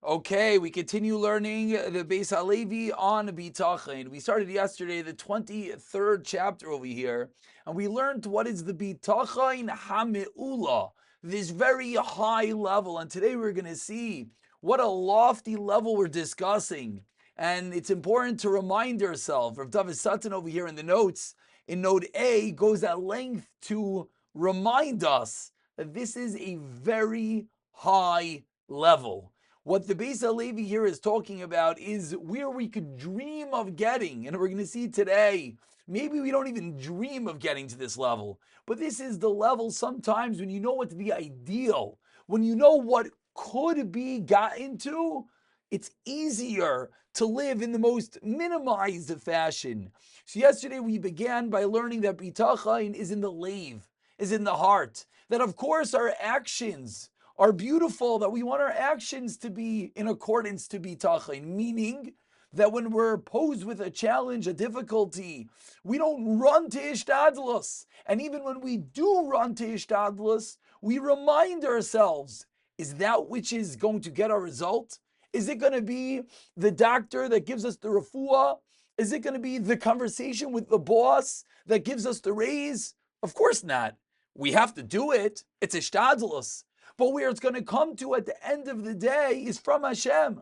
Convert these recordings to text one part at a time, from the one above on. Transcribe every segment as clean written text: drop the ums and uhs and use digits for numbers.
Okay, we continue learning the Bais Halevi on Bitachon. We started yesterday the 23rd chapter over here, and we learned what is the Bitachon HaMe'ula, this very high level. And today we're going to see what a lofty level we're discussing. And it's important to remind ourselves. Rav David Sutton over here in the notes, in note A, goes at length to remind us that this is a very high level. What the Bais Halevi here is talking about is where we could dream of getting, and we're going to see today, maybe we don't even dream of getting to this level, but this is the level sometimes when you know what's the ideal, when you know what could be gotten to, it's easier to live in the most minimized fashion. So yesterday we began by learning that bitachon is in the leiv, is in the heart, that of course our actions are beautiful, that we want our actions to be in accordance to bitachon, meaning that when we're posed with a challenge, a difficulty, we don't run to ishtadlus. And even when we do run to ishtadlus, we remind ourselves, is that which is going to get our result? Is it going to be the doctor that gives us the refuah? Is it going to be the conversation with the boss that gives us the raise? Of course not. We have to do it. It's ishtadlus. But where it's going to come to at the end of the day is from Hashem.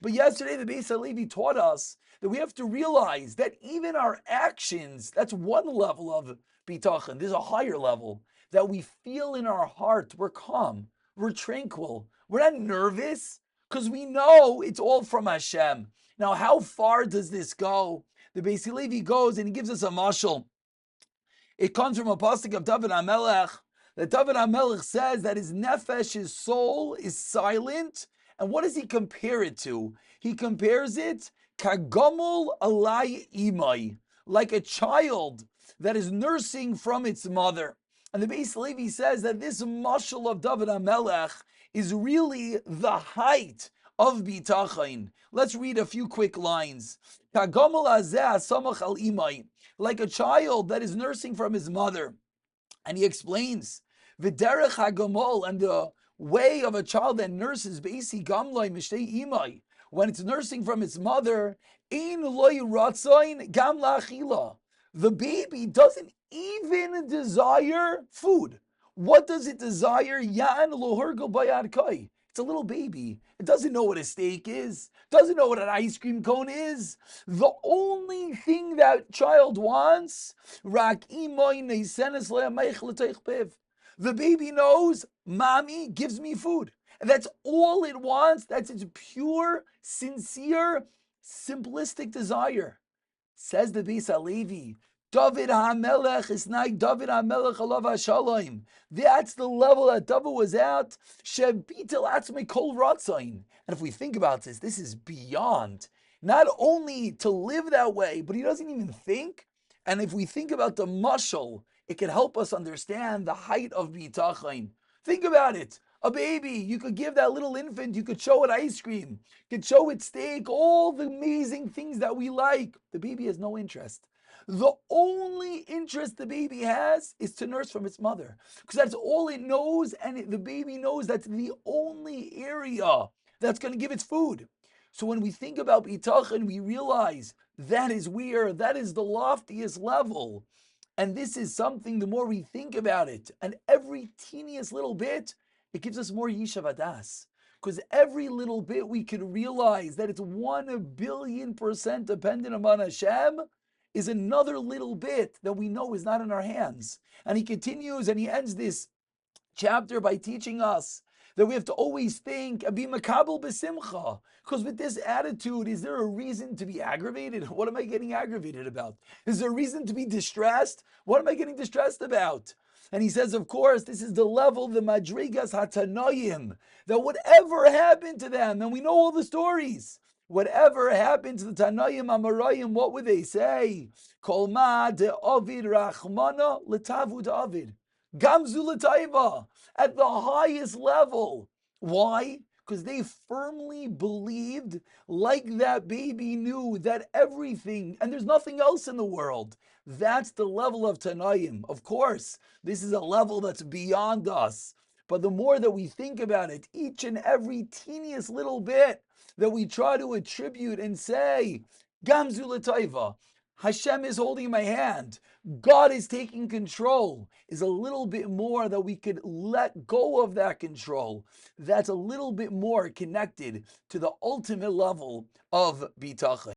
But yesterday, the Bais Halevi taught us that we have to realize that even our actions, that's one level of bitachon. There's a higher level that we feel in our heart. We're calm, we're tranquil, we're not nervous because we know it's all from Hashem. Now, how far does this go? The Bais Halevi goes and he gives us a mashal. It comes from a pasuk of David HaMelech, that David HaMelech says that his nefesh, his soul, is silent. And what does he compare it to? He compares it kagomul alai imai, like a child that is nursing from its mother. And the Bais Halevi says that this mashal of David HaMelech is really the height of bitachon. Let's read a few quick lines. Kagomul azeh samach al imai, like a child that is nursing from his mother. And he explains, V'derech hagamol, and the way of a child that nurses, Beisi gamloi mishtei imai, when it's nursing from its mother, ein loy ratzain gam la'achila. The baby doesn't even desire food. What does it desire? Yan lohurgel bayad kai. It's a little baby. It doesn't know what a steak is, doesn't know what an ice cream cone is. The only thing that child wants, the baby knows, mommy gives me food. And that's all it wants. That's its pure, sincere, simplistic desire. Says the Bais Halevi, David HaMelech is not David HaMelech alav hashalom. That's the level that David was at. Shebitel atzmei kol ratzain. And if we think about this, this is beyond. Not only to live that way, but he doesn't even think. And if we think about the mashal, it can help us understand the height of bitachon. Think about it. A baby, you could give that little infant, you could show it ice cream, you could show it steak, all the amazing things that we like. The baby has no interest. The only interest the baby has is to nurse from its mother, because that's all it knows, and the baby knows that's the only area that's going to give its food. So when we think about bitachon, we realize that is the loftiest level. And this is something, the more we think about it, and every teeniest little bit, it gives us more yishav adas. Because every little bit we can realize that it's 1,000,000,000% dependent upon Hashem is another little bit that we know is not in our hands. And he continues and he ends this chapter by teaching us that we have to always think and be makabel b'simcha. Because with this attitude, is there a reason to be aggravated? What am I getting aggravated about? Is there a reason to be distressed? What am I getting distressed about? And he says, of course, this is the level, the madrigas hatanoyim, that whatever happened to them, and we know all the stories, whatever happened to the Tanoyim Amarayim, what would they say? Kol ma de Ovid Rachmana letavu de Ovid. Gamzu l'taiva, at the highest level. Why? Because they firmly believed, like that baby knew, that everything, and there's nothing else in the world. That's the level of Tanaim. Of course, this is a level that's beyond us. But the more that we think about it, each and every teeniest little bit that we try to attribute and say, Gamzu l'taiva, Hashem is holding my hand, God is taking control, is a little bit more that we could let go of that control. That's a little bit more connected to the ultimate level of bitachon.